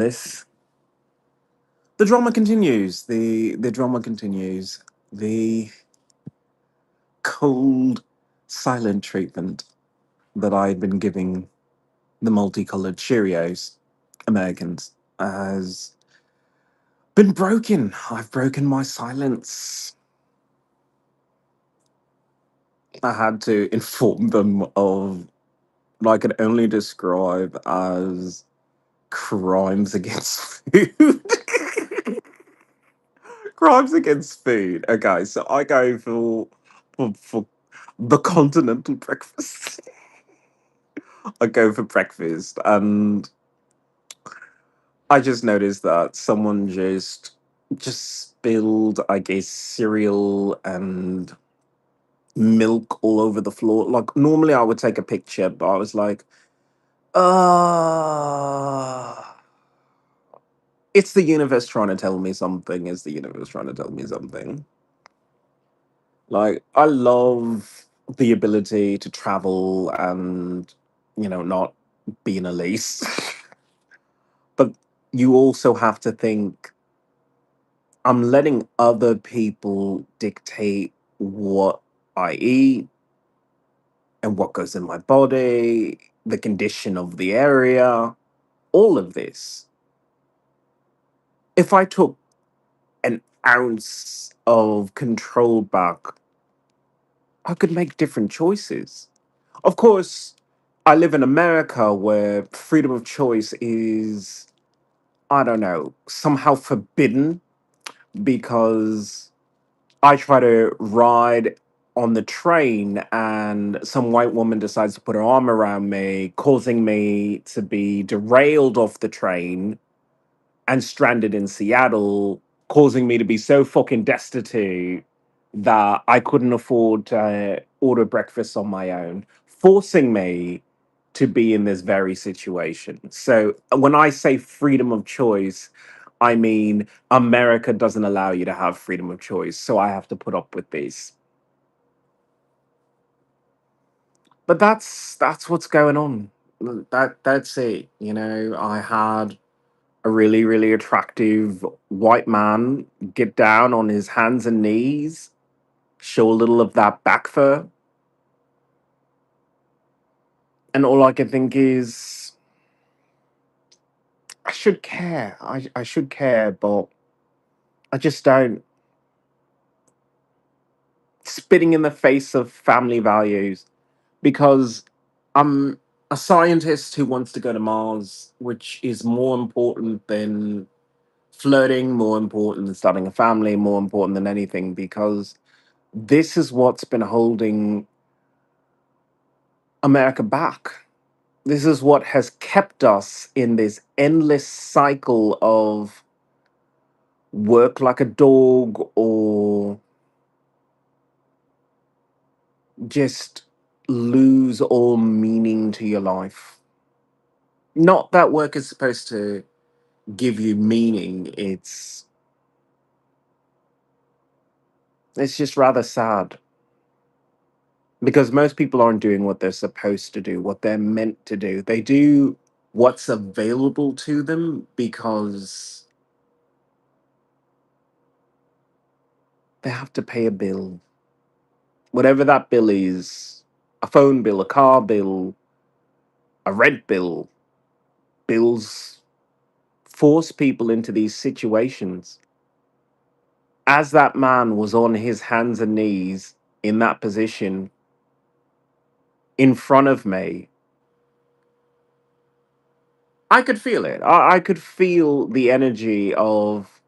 This the drama continues. The drama continues. The cold, silent treatment that I had been giving the multicolored Cheerios Americans has been broken. I've broken my silence. I had to inform them of what I could only describe as crimes against food. Crimes against food. Okay, so I go for the continental breakfast. I go for breakfast, and I just noticed that someone just spilled, I guess, cereal and milk all over the floor. Like normally, I would take a picture, but I was like, uh it's the universe trying to tell me something. It's the universe trying to tell me something. Like, I love the ability to travel and, not be in a lease. But you also have to think, I'm letting other people dictate what I eat and what goes in my body, the condition of the area, all of this. If I took an ounce of control back, I could make different choices. Of course, I live in America where freedom of choice is, I don't know, somehow forbidden because I try to ride on the train and some white woman decides to put her arm around me, causing me to be derailed off the train and stranded in Seattle, causing me to be so fucking destitute that I couldn't afford to order breakfast on my own, forcing me to be in this very situation. So when I say freedom of choice, I mean America doesn't allow you to have freedom of choice, so I have to put up with this. But that's what's going on. That's it. I had a really, really attractive white man get down on his hands and knees, show a little of that back fur, and all I can think is, I should care. I should care, but I just don't. Spitting in the face of family values because I'm a scientist who wants to go to Mars, which is more important than flirting, more important than starting a family, more important than anything, because this is what's been holding America back. This is what has kept us in this endless cycle of work like a dog or just lose all meaning to your life. Not that work is supposed to give you meaning, it's just rather sad because most people aren't doing what they're supposed to do, what they're meant to do. They do what's available to them because they have to pay a bill. Whatever that bill is, a phone bill, a car bill, a rent bill, bills force people into these situations. As that man was on his hands and knees in that position in front of me, I could feel it. I could feel the energy of,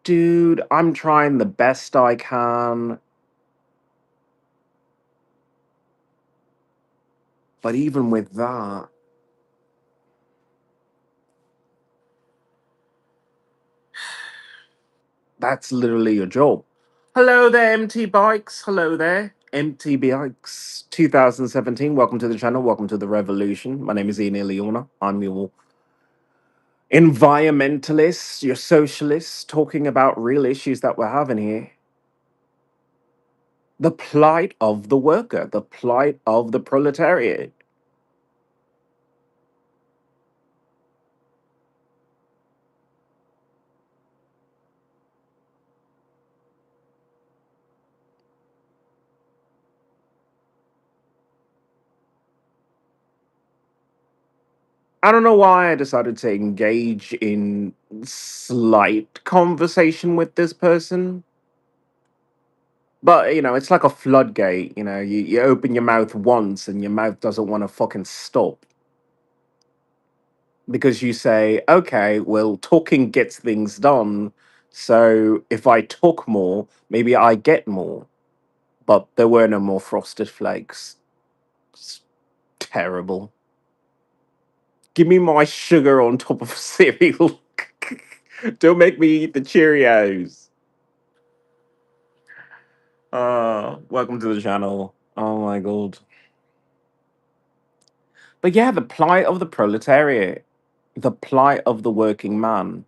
dude, I'm trying the best I can. But even with that, that's literally your job. Hello there, MT Bikes. Hello there, MT Bikes 2017. Welcome to the channel. Welcome to the revolution. My name is Ian Iliona. I'm your environmentalist, your socialist, talking about real issues that we're having here. The plight of the worker, the plight of the proletariat. I don't know why I decided to engage in slight conversation with this person. But it's like a floodgate. You open your mouth once and your mouth doesn't want to fucking stop because you say, okay, well, talking gets things done. So if I talk more, maybe I get more. But there were no more frosted flakes. It's terrible. Give me my sugar on top of cereal. Don't make me eat the Cheerios. Welcome to the channel. Oh my god. But yeah, the plight of the proletariat, the plight of the working man.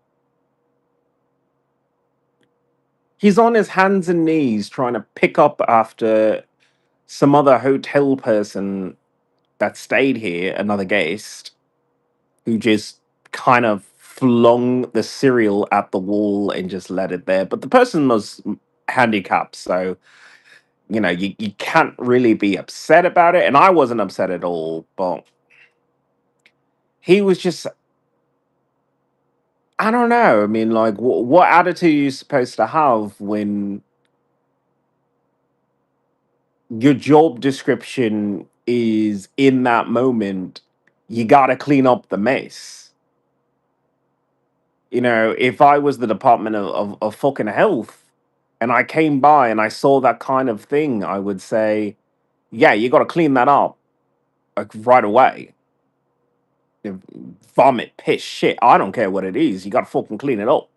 He's on his hands and knees trying to pick up after some other hotel person that stayed here, another guest, who just kind of flung the cereal at the wall and just let it there. But the person was handicapped, so you can't really be upset about it. And I wasn't upset at all, but he was just, I don't know. I mean, like, what attitude are you supposed to have when your job description is in that moment, you got to clean up the mess? If I was the Department of fucking health and I came by and I saw that kind of thing, I would say, yeah, you got to clean that up, like, right away. Vomit, piss, shit. I don't care what it is. You got to fucking clean it up.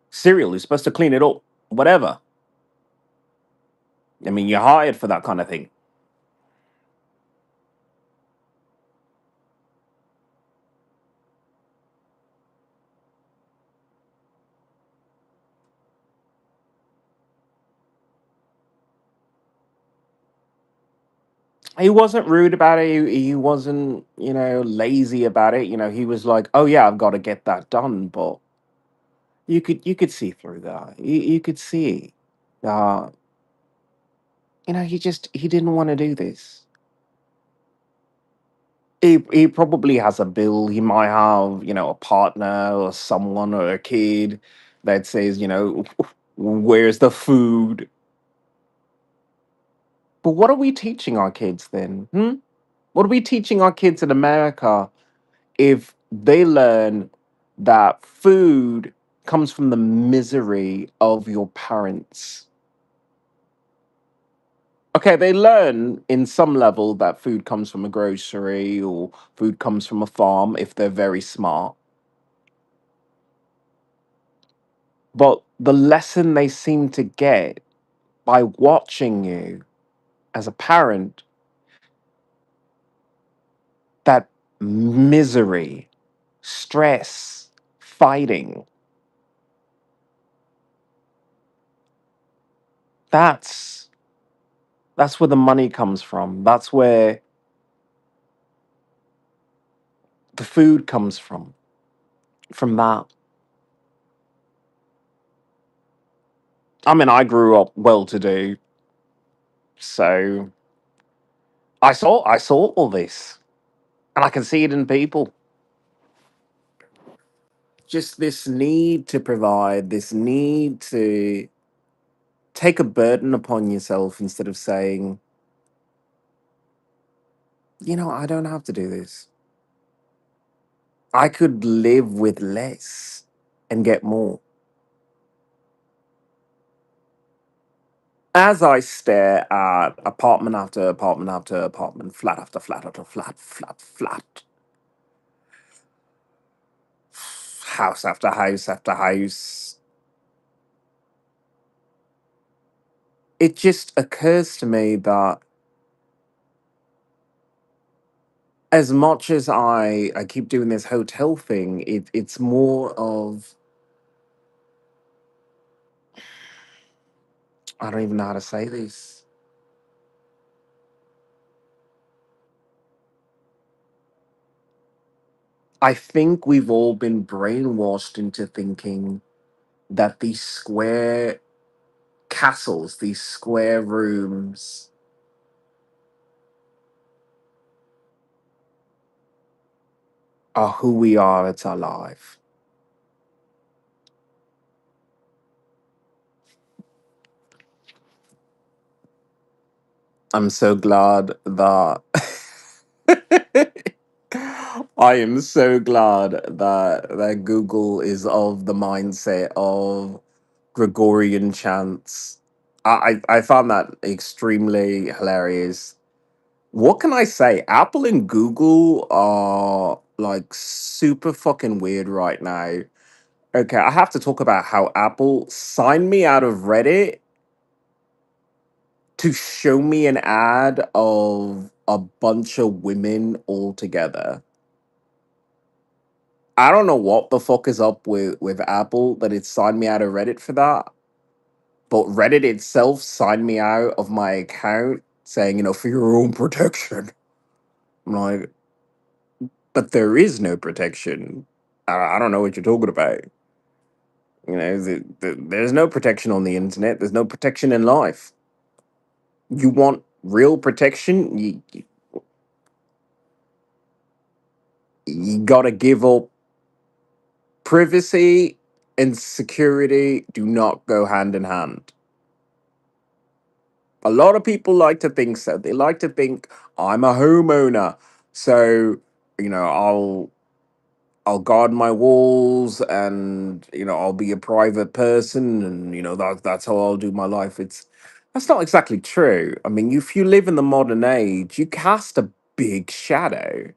Cereal is supposed to clean it up. Whatever. I mean, you're hired for that kind of thing. He wasn't rude about it. He wasn't, lazy about it. He was like, "Oh yeah, I've got to get that done." But you could see through that. You could see, uh, he didn't want to do this. He probably has a bill. He might have, a partner or someone or a kid that says, "Where's the food?" But what are we teaching our kids then? Hmm? What are we teaching our kids in America if they learn that food comes from the misery of your parents? Okay, they learn in some level that food comes from a grocery or food comes from a farm if they're very smart. But the lesson they seem to get by watching you as a parent, that misery, stress, fighting, that's that's where the money comes from. That's where the food comes from that. I mean, I grew up well to do, so I saw all this, and I can see it in people. Just this need to provide, this need to take a burden upon yourself instead of saying, I don't have to do this. I could live with less and get more. As I stare at apartment after apartment after apartment, flat after flat after flat, flat, flat, house after house after house, it just occurs to me that as much as I keep doing this hotel thing, it's more of, I don't even know how to say this. I think we've all been brainwashed into thinking that these square castles, these square rooms, are who we are. It's our life. I'm so glad that I am so glad that Google is of the mindset of Gregorian chants. I found that extremely hilarious. What can I say? Apple and Google are like super fucking weird right now. Okay, I have to talk about how Apple signed me out of Reddit to show me an ad of a bunch of women all together. I don't know what the fuck is up with Apple that it signed me out of Reddit for that, but Reddit itself signed me out of my account saying, for your own protection. I'm like, but there is no protection. I don't know what you're talking about. There's no protection on the internet. There's no protection in life. You want real protection? You gotta give up privacy and security. Do not go hand in hand. A lot of people like to think so. They like to think I'm a homeowner, so I'll guard my walls, and I'll be a private person, and that's how I'll do my life. That's not exactly true. I mean, if you live in the modern age, you cast a big shadow.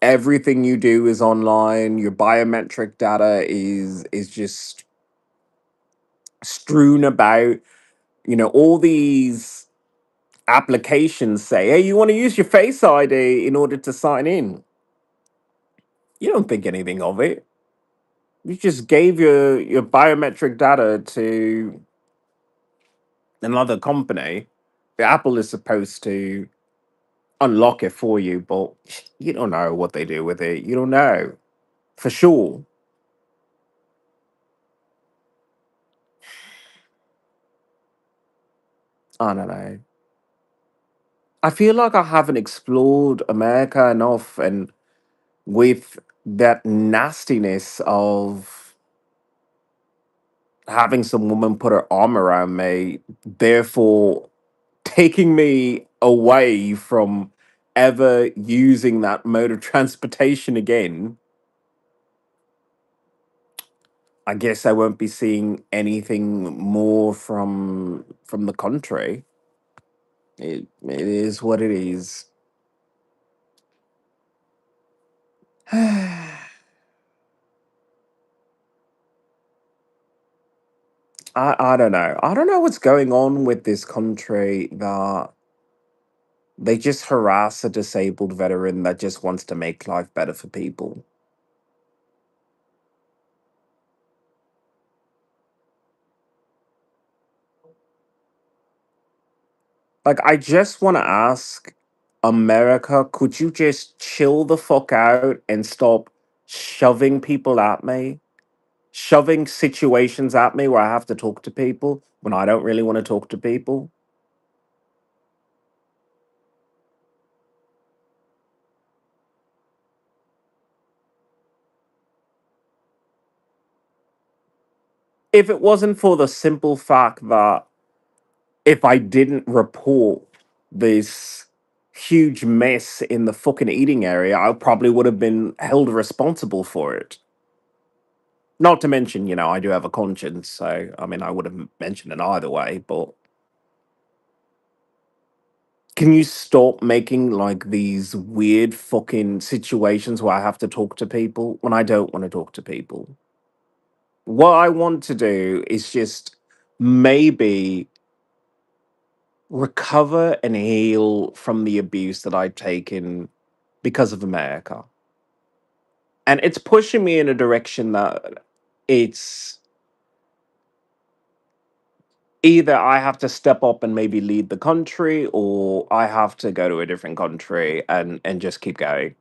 Everything you do is online. Your biometric data is just strewn about. All these applications say, "Hey, you want to use your Face ID in order to sign in." You don't think anything of it. You just gave your biometric data to another company. Apple is supposed to unlock it for you, but you don't know what they do with it. You don't know for sure. I don't know. I feel like I haven't explored America enough, and with that nastiness of having some woman put her arm around me, therefore taking me away from ever using that mode of transportation again. I guess I won't be seeing anything more from the country. It is what it is. I don't know. I don't know what's going on with this country that they just harass a disabled veteran that just wants to make life better for people. Like, I just want to ask America, could you just chill the fuck out and stop shoving people at me? Shoving situations at me where I have to talk to people when I don't really want to talk to people? If it wasn't for the simple fact that if I didn't report this huge mess in the fucking eating area, I probably would have been held responsible for it. Not to mention, I do have a conscience, so I mean, I would have mentioned it either way. But can you stop making like these weird fucking situations where I have to talk to people when I don't want to talk to people? What I want to do is just maybe recover and heal from the abuse that I've taken because of America. And it's pushing me in a direction that it's either I have to step up and maybe lead the country, or I have to go to a different country and just keep going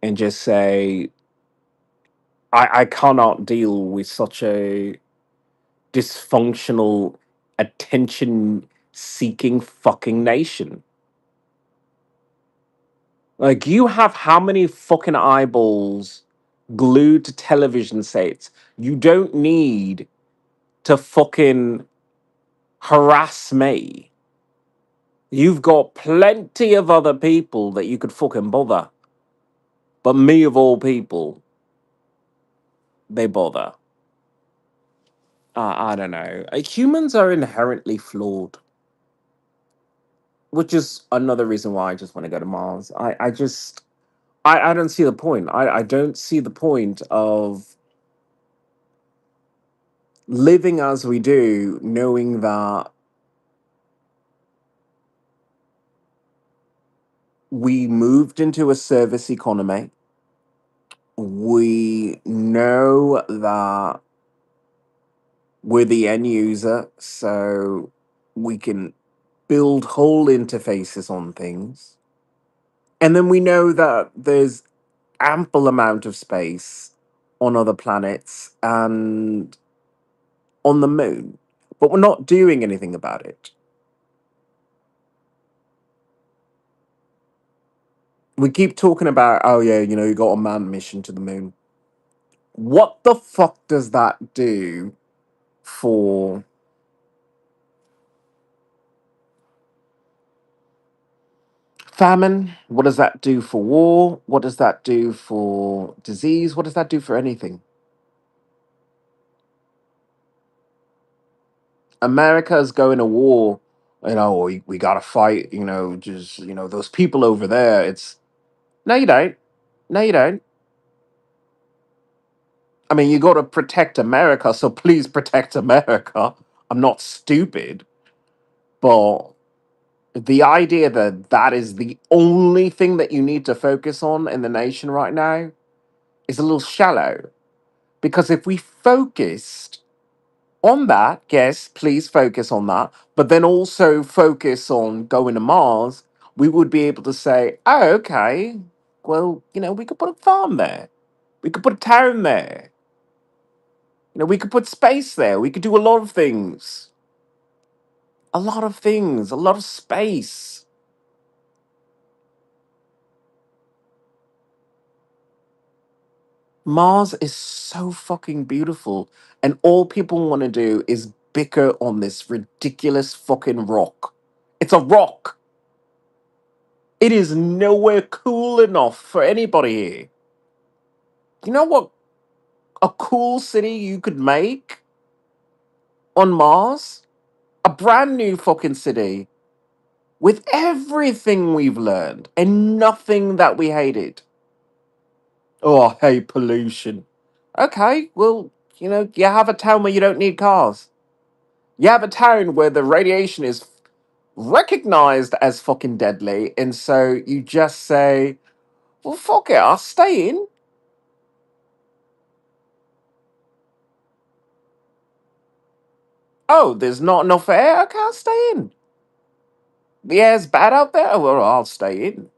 and just say I cannot deal with such a dysfunctional, attention seeking fucking nation. Like, you have how many fucking eyeballs glued to television sets? You don't need to fucking harass me. You've got plenty of other people that you could fucking bother. But me, of all people, they bother. I don't know. Humans are inherently flawed, which is another reason why I just want to go to Mars. I don't see the point. I don't see the point of living as we do, knowing that we moved into a service economy. We know that we're the end user, so we can build whole interfaces on things. And then we know that there's ample amount of space on other planets and on the moon, but we're not doing anything about it. We keep talking about, oh yeah, you got a manned mission to the moon. What the fuck does that do for famine? What does that do for war? What does that do for disease? What does that do for anything? America's going to war. We gotta fight. Just those people over there. It's no, you don't. No, you don't. I mean, you got to protect America, so please protect America. I'm not stupid, but the idea that that is the only thing that you need to focus on in the nation right now is a little shallow. Because if we focused on that, yes, please focus on that, but then also focus on going to Mars, we would be able to say, oh, okay, well, we could put a farm there. We could put a town there. We could put space there. We could do a lot of things. A lot of things. A lot of space. Mars is so fucking beautiful. And all people want to do is bicker on this ridiculous fucking rock. It's a rock. It is nowhere cool enough for anybody here. You know what a cool city you could make on Mars? A brand new fucking city with everything we've learned and nothing that we hated. Oh, I hate pollution. Okay, well, you have a town where you don't need cars. You have a town where the radiation is recognized as fucking deadly, and so you just say, well, fuck it, I'll stay in. Oh, there's not enough air? Okay, I'll stay in. The air's bad out there? Well, I'll stay in.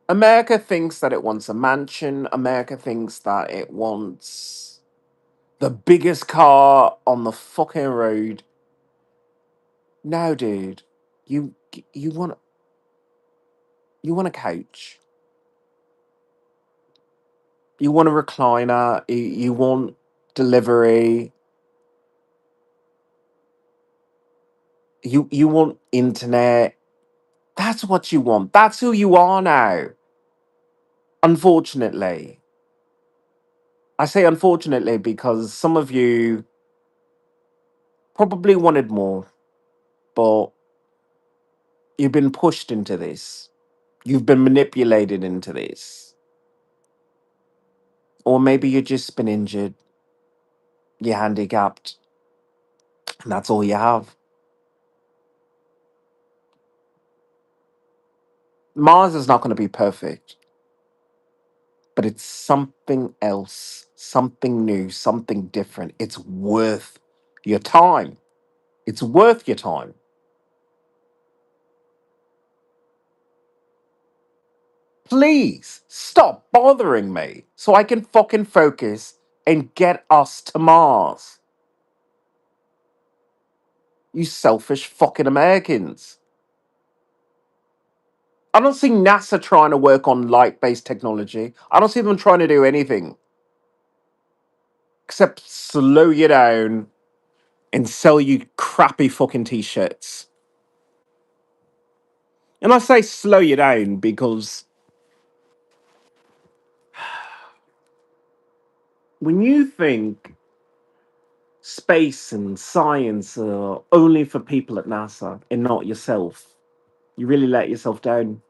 America thinks that it wants a mansion. America thinks that it wants the biggest car on the fucking road. No, dude. You you want you want a couch. You want a recliner. You want delivery. You want internet. That's what you want. That's who you are now. Unfortunately. I say unfortunately because some of you probably wanted more, but you've been pushed into this. You've been manipulated into this. Or maybe you've just been injured, you're handicapped, and that's all you have. Mars is not going to be perfect, but it's something else, something new, something different. It's worth your time. It's worth your time. Please stop bothering me so I can fucking focus and get us to Mars. You selfish fucking Americans. I don't see NASA trying to work on light based technology. I don't see them trying to do anything except slow you down and sell you crappy fucking t shirts. And I say slow you down because when you think space and science are only for people at NASA and not yourself, you really let yourself down.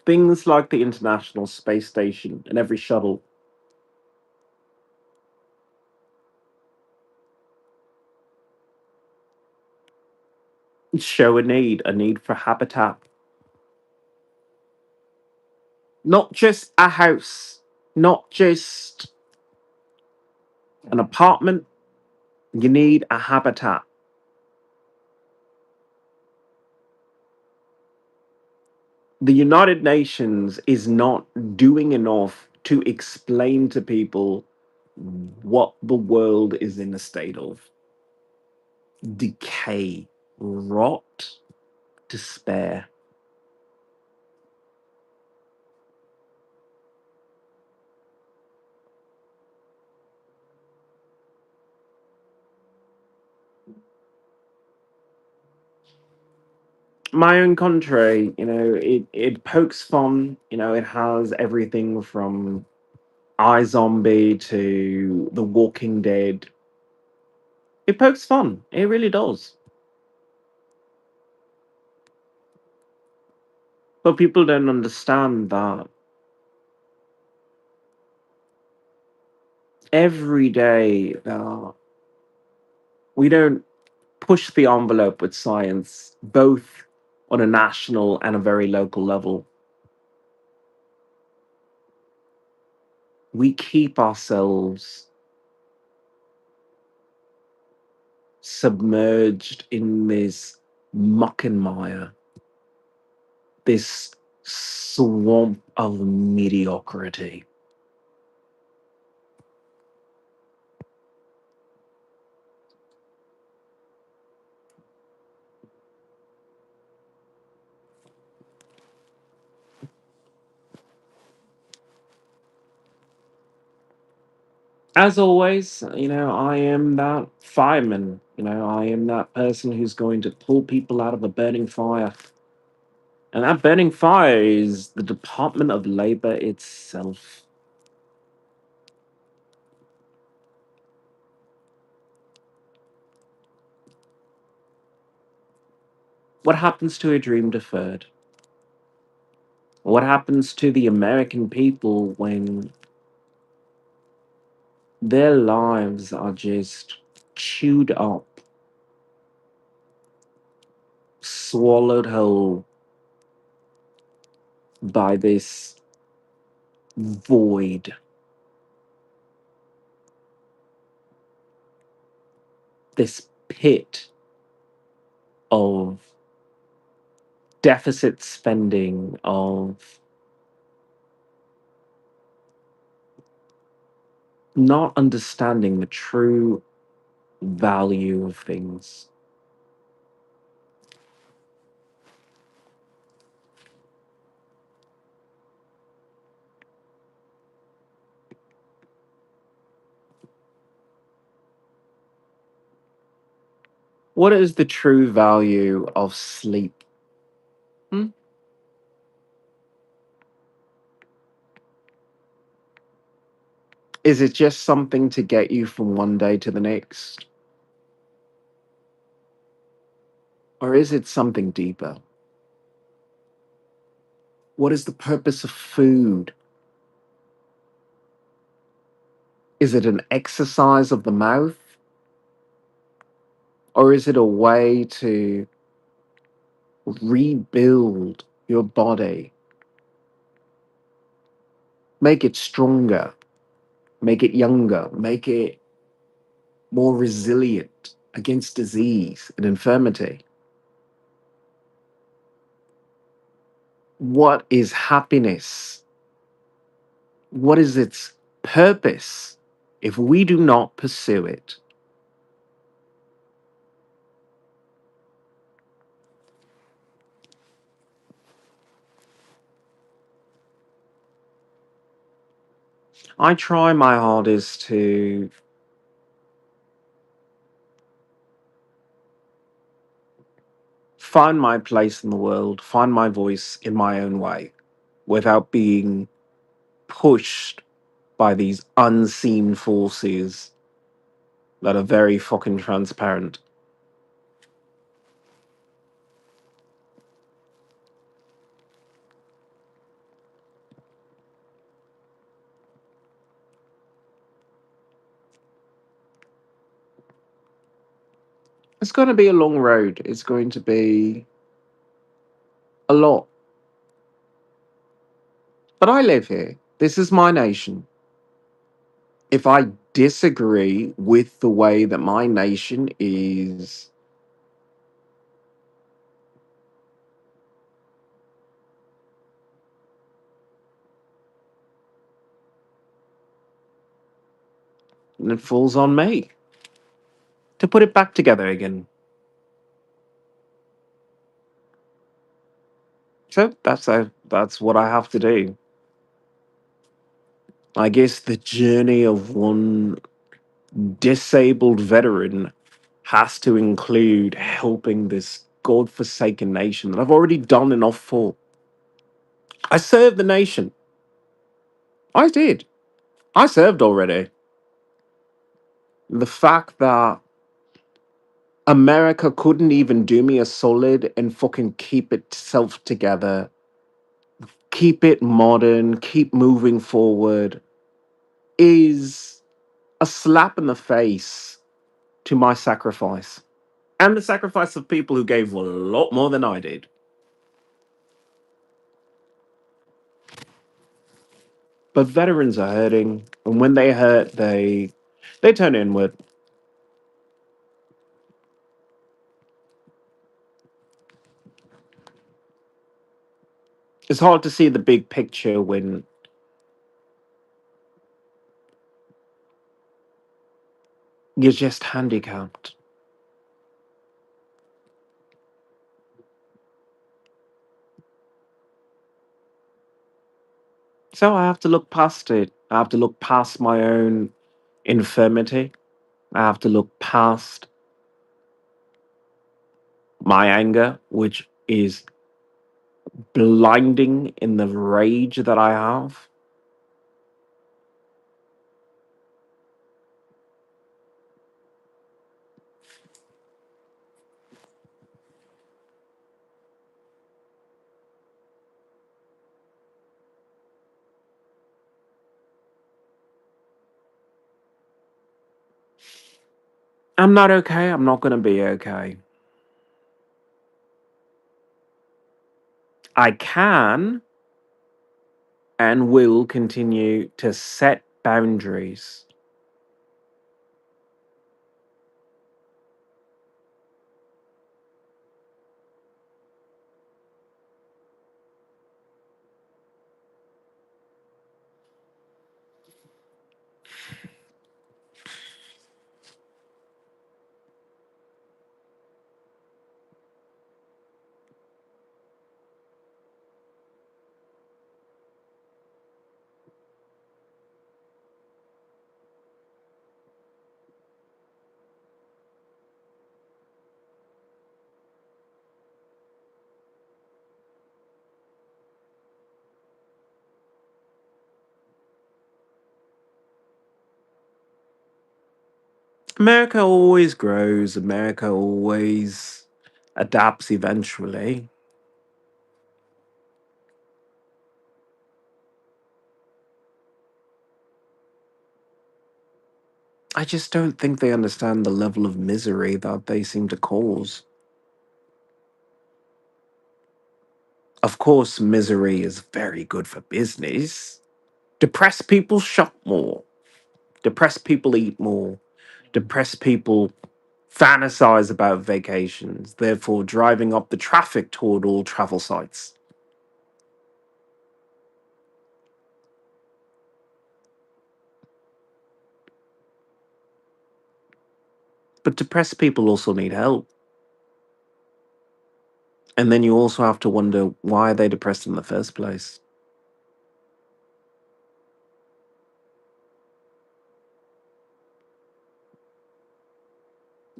Things like the International Space Station and every shuttle show a need for habitat. Not just a house, not just an apartment. You need a habitat. The United Nations is not doing enough to explain to people what the world is in a state of decay, rot, despair. My own country, it pokes fun. It has everything from iZombie to The Walking Dead. It pokes fun. It really does. But people don't understand that every day we don't push the envelope with science, both on a national and a very local level. We keep ourselves submerged in this muck and mire, this swamp of mediocrity. As always, I am that fireman. I am that person who's going to pull people out of a burning fire. And that burning fire is the Department of Labor itself. What happens to a dream deferred? What happens to the American people when their lives are just chewed up, swallowed whole by this void, this pit of deficit spending, of not understanding the true value of things? What is the true value of sleep? Hmm? Is it just something to get you from one day to the next? Or is it something deeper? What is the purpose of food? Is it an exercise of the mouth? Or is it a way to rebuild your body, make it stronger, make it younger, make it more resilient against disease and infirmity? What is happiness? What is its purpose? if we do not pursue it. I try my hardest to find my place in the world, find my voice in my own way without being pushed by these unseen forces that are very fucking transparent. It's going to be a long road. It's going to be a lot. But I live here. This is my nation. If I disagree with the way that my nation is and it falls on me to put it back together again. So that's what I have to do. I guess the journey of one disabled veteran has to include helping this godforsaken nation that I've already done enough for. I served the nation. I did. I served already. The fact that America couldn't even do me a solid and fucking keep itself together, keep it modern, keep moving forward is a slap in the face to my sacrifice and the sacrifice of people who gave a lot more than I did. But veterans are hurting, and when they hurt, they turn inward. It's hard to see the big picture when you're just handicapped. So I have to look past it. I have to look past my own infirmity. I have to look past my anger, which is blinding in the rage that I have. I'm not okay. I'm not going to be okay. I can and will continue to set boundaries. America always grows, America always adapts eventually. I just don't think they understand the level of misery that they seem to cause. Of course, misery is very good for business. Depressed people shop more. Depressed people eat more. Depressed people fantasize about vacations, therefore driving up the traffic toward all travel sites. But depressed people also need help. And then you also have to wonder, why are they depressed in the first place?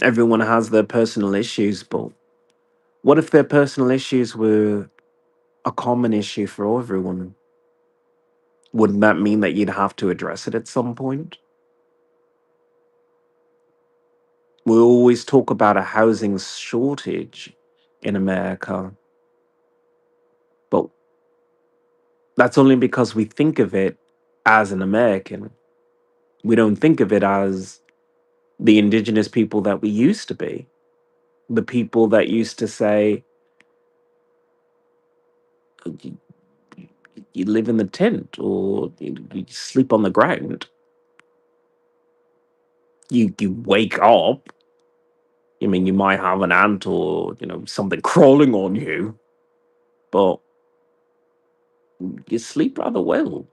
Everyone has their personal issues, but what if their personal issues were a common issue for everyone? Wouldn't that mean that you'd have to address it at some point? We always talk about a housing shortage in America, but that's only because we think of it as an American. We don't think of it as the indigenous people that we used to be, the people that used to say, you, you live in the tent or you sleep on the ground. You wake up. I mean, you might have an ant or something crawling on you, but you sleep rather well.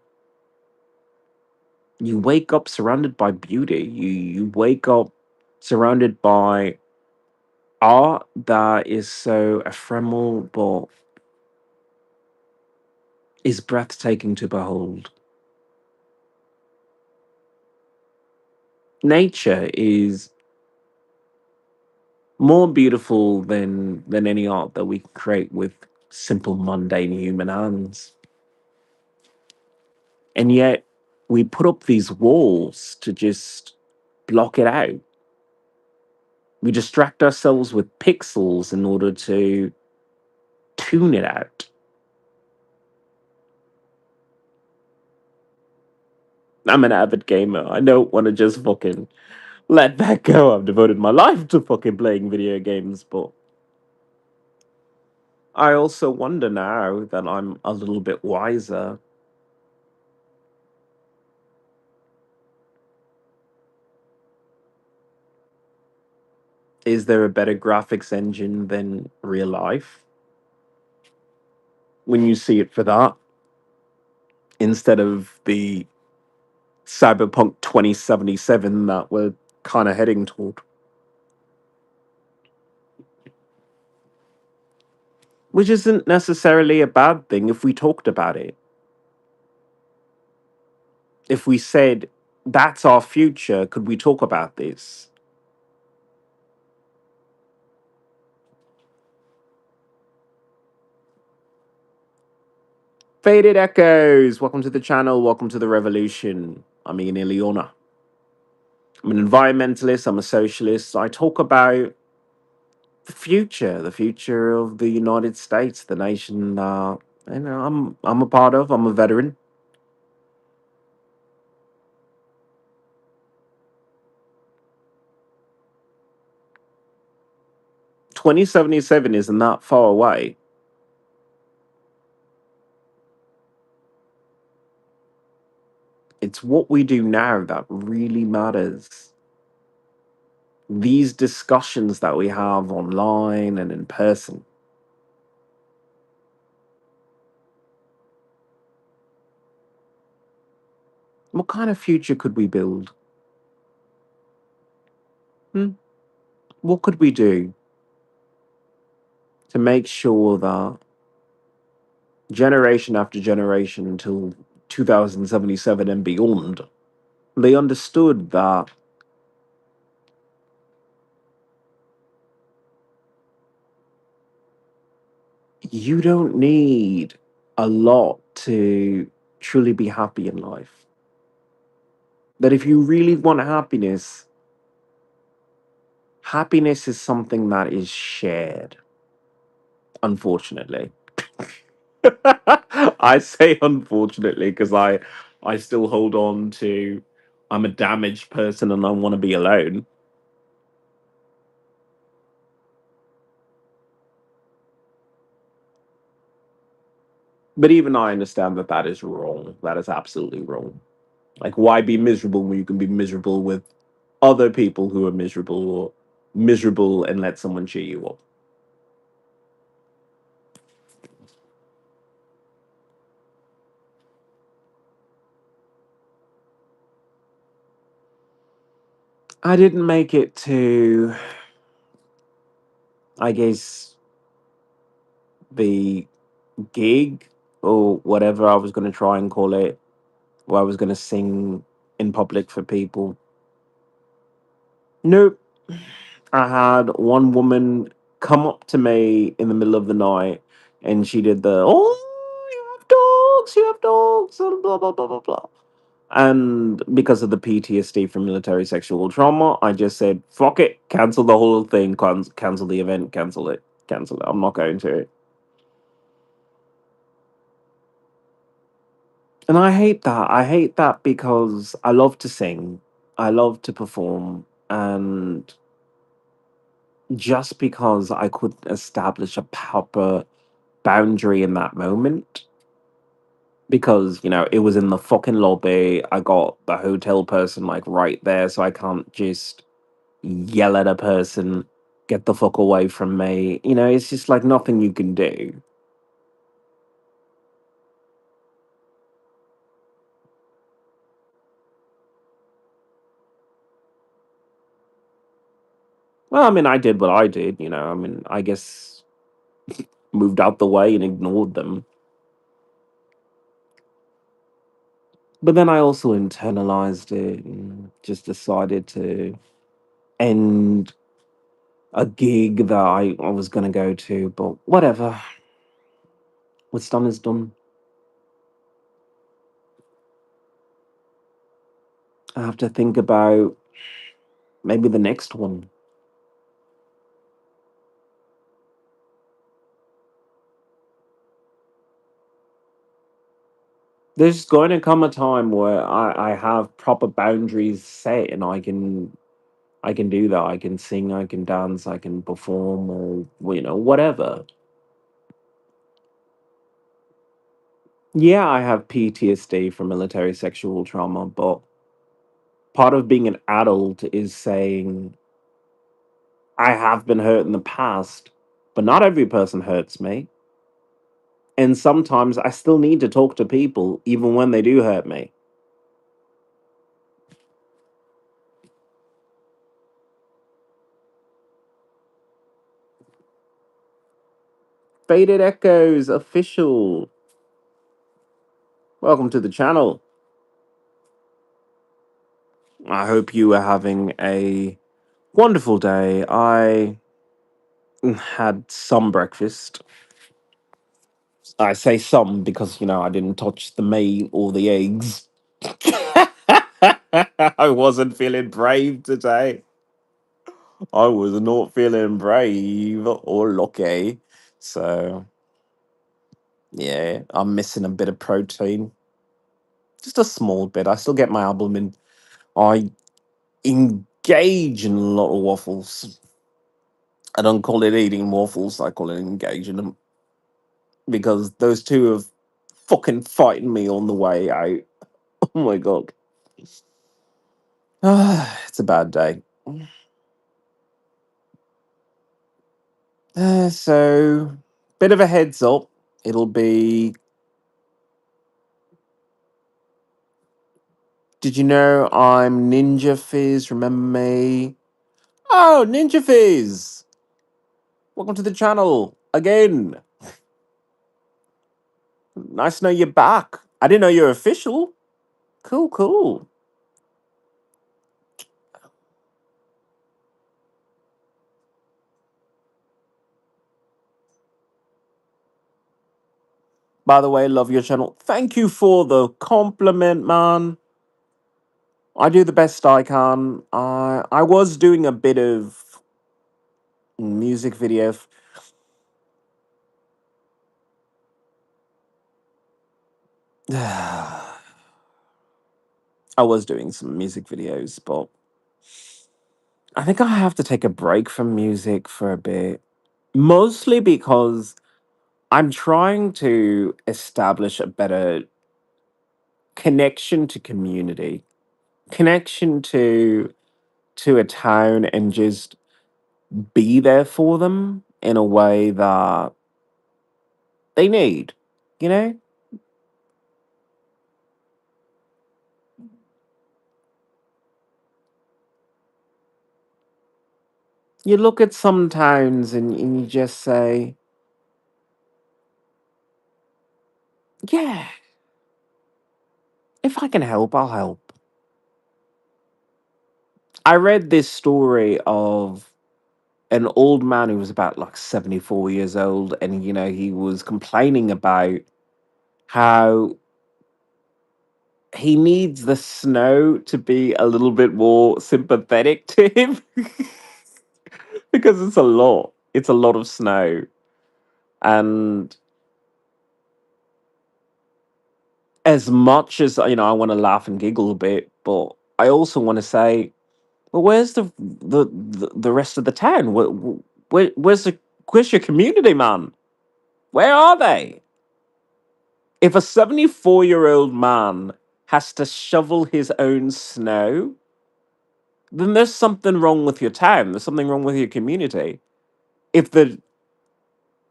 You wake up surrounded by beauty. You wake up surrounded by art that is so ephemeral but is breathtaking to behold. Nature is more beautiful than any art that we can create with simple mundane human hands. And yet we put up these walls to just block it out. We distract ourselves with pixels in order to tune it out. I'm an avid gamer. I don't want to just fucking let that go. I've devoted my life to fucking playing video games, but I also wonder now that I'm a little bit wiser, is there a better graphics engine than real life? When you see it for that, instead of the Cyberpunk 2077 that we're kind of heading toward, which isn't necessarily a bad thing if we talked about it. If we said, that's our future, could we talk about this? Faded Echoes, welcome to the channel, welcome to the revolution. I'm Ian Iliona. I'm an environmentalist, I'm a socialist. I talk about the future of the United States, the nation I'm a part of. I'm a veteran. 2077 isn't that far away. It's what we do now that really matters. These discussions that we have online and in person. What kind of future could we build? Hmm? What could we do to make sure that generation after generation until 2077 and beyond, they understood that you don't need a lot to truly be happy in life. That if you really want happiness, happiness is something that is shared, unfortunately. I say unfortunately because I still hold on to, I'm a damaged person and I want to be alone. But even I understand that that is wrong. That is absolutely wrong. Like, why be miserable when you can be miserable with other people who are miserable, or miserable and let someone cheer you up? I didn't make it to, I guess, the gig or whatever I was going to try and call it, where I was going to sing in public for people. Nope. I had one woman come up to me in the middle of the night and she did the, oh, you have dogs, and blah, blah, blah, blah, blah. And because of the PTSD from military sexual trauma, I just said, fuck it, cancel the whole thing, cancel the event, cancel it, cancel it. I'm not going to it. And I hate that. I hate that because I love to sing, I love to perform, and just because I couldn't establish a proper boundary in that moment, because it was in the fucking lobby, I got the hotel person like right there, so I can't just yell at a person, get the fuck away from me. It's just like nothing you can do. Well, I mean, I did what I did. I mean, I guess moved out the way and ignored them. But then I also internalized it and just decided to end a gig that I was going to go to. But whatever. What's done is done. I have to think about maybe the next one. There's going to come a time where I have proper boundaries set and I can do that. I can sing, I can dance, I can perform, or whatever. Yeah, I have PTSD from military sexual trauma, but part of being an adult is saying I have been hurt in the past, but not every person hurts me. And sometimes I still need to talk to people even when they do hurt me. Faded Echoes official. Welcome to the channel. I hope you are having a wonderful day. I had some breakfast. I say some because, I didn't touch the meat or the eggs. I wasn't feeling brave today. I was not feeling brave or lucky. So, yeah, I'm missing a bit of protein. Just a small bit. I still get my albumin. I engage in a lot of waffles. I don't call it eating waffles, I call it engaging them. Because those two have fucking fighting me on the way out. Oh my god. It's a bad day. So, bit of a heads up. It'll be. Did you know I'm Ninja Fizz? Remember me? Oh, Ninja Fizz! Welcome to the channel again. Nice to know you're back. I didn't know you're official. Cool, cool. By the way, love your channel. Thank you for the compliment, man. I do the best I can. I was doing a bit of music video. I was doing some music videos, but I think I have to take a break from music for a bit. Mostly because I'm trying to establish a better connection to community, connection to a town, and just be there for them in a way that they need, you know? You look at some towns and you just say, yeah, if I can help, I'll help. I read this story of an old man who was about like 74 years old, and he was complaining about how he needs the snow to be a little bit more sympathetic to him because it's a lot. It's a lot of snow. And as much as I want to laugh and giggle a bit, but I also want to say, well, where's the rest of the town? Where's your community, man? Where are they? If a 74-year-old man has to shovel his own snow, then there's something wrong with your town. There's something wrong with your community. If the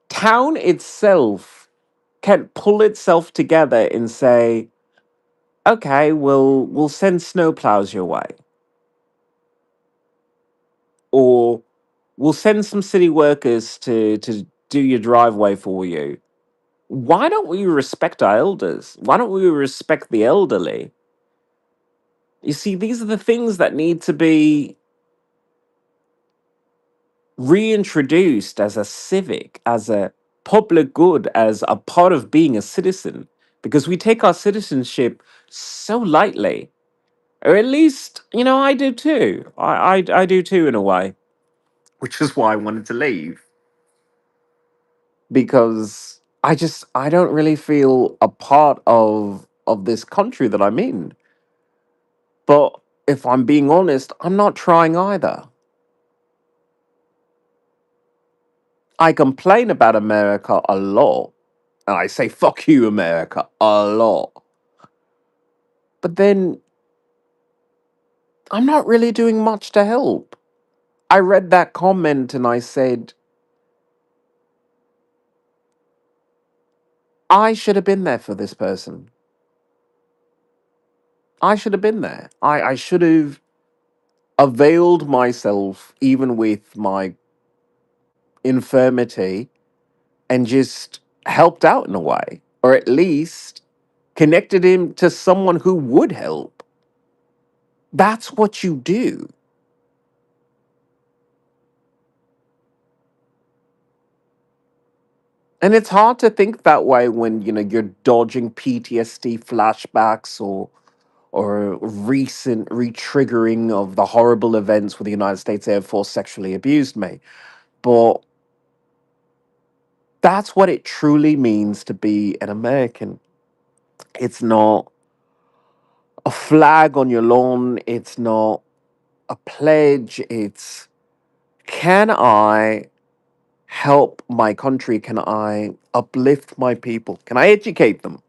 town itself can pull itself together and say, okay, we'll send snowplows your way, or we'll send some city workers to do your driveway for you. Why don't we respect our elders? Why don't we respect the elderly? You see, these are the things that need to be reintroduced as a civic, as a public good, as a part of being a citizen, because we take our citizenship so lightly. Or at least, I do too. I do too, in a way, which is why I wanted to leave, because I don't really feel a part of this country that I'm in. But if I'm being honest, I'm not trying either. I complain about America a lot, and I say "fuck you, America" a lot. But then I'm not really doing much to help. I read that comment and I said, I should have been there for this person. I should have been there. I should have availed myself, even with my infirmity, and just helped out in a way, or at least connected him to someone who would help. That's what you do. And it's hard to think that way when, you're dodging PTSD flashbacks or recent re-triggering of the horrible events where the United States Air Force sexually abused me. But that's what it truly means to be an American. It's not a flag on your lawn, it's not a pledge. It's, can I help my country? Can I uplift my people? Can I educate them?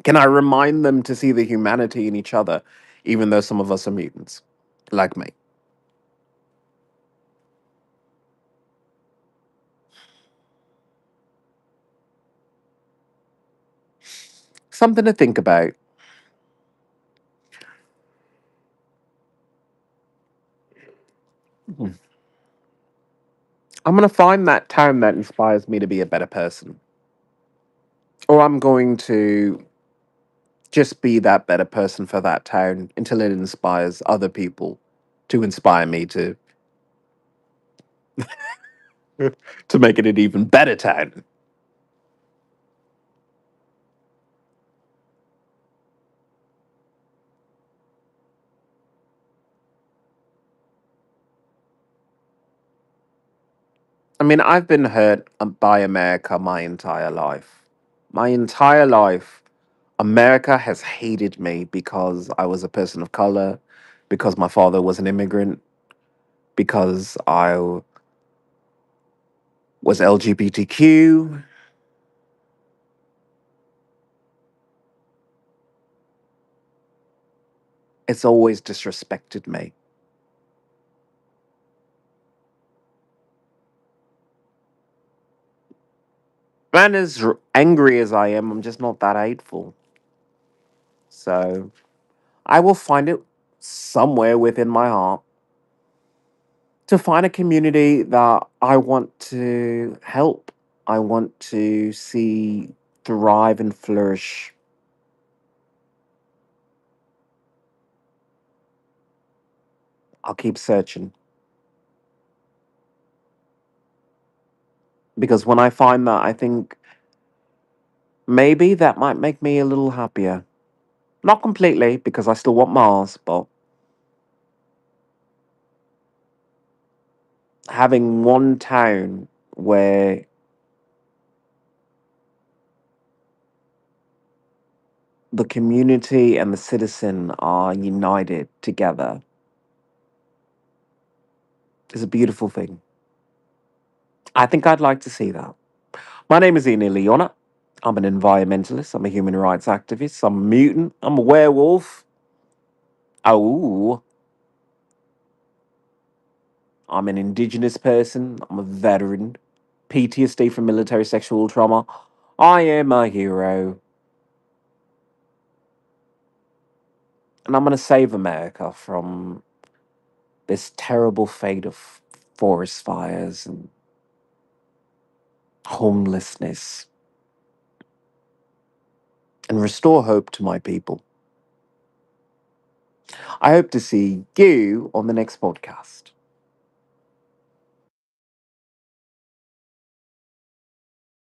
Can I remind them to see the humanity in each other, even though some of us are mutants, like me? Something to think about. Hmm. I'm going to find that town that inspires me to be a better person. Or I'm going to just be that better person for that town until it inspires other people to inspire me to make it an even better town. I mean, I've been hurt by America my entire life. My entire life, America has hated me because I was a person of color, because my father was an immigrant, because I was LGBTQ. It's always disrespected me. And as angry as I am, I'm just not that hateful. So I will find it somewhere within my heart to find a community that I want to help, I want to see thrive and flourish. I'll keep searching because when I find that, I think maybe that might make me a little happier. Not completely, because I still want Mars, but having one town where the community and the citizen are united together is a beautiful thing. I think I'd like to see that. My name is Ian Leona. I'm an environmentalist. I'm a human rights activist. I'm a mutant. I'm a werewolf. Oh, I'm an indigenous person. I'm a veteran. PTSD from military sexual trauma. I am a hero. And I'm going to save America from this terrible fate of forest fires and homelessness and restore hope to my people. I hope to see you on the next podcast.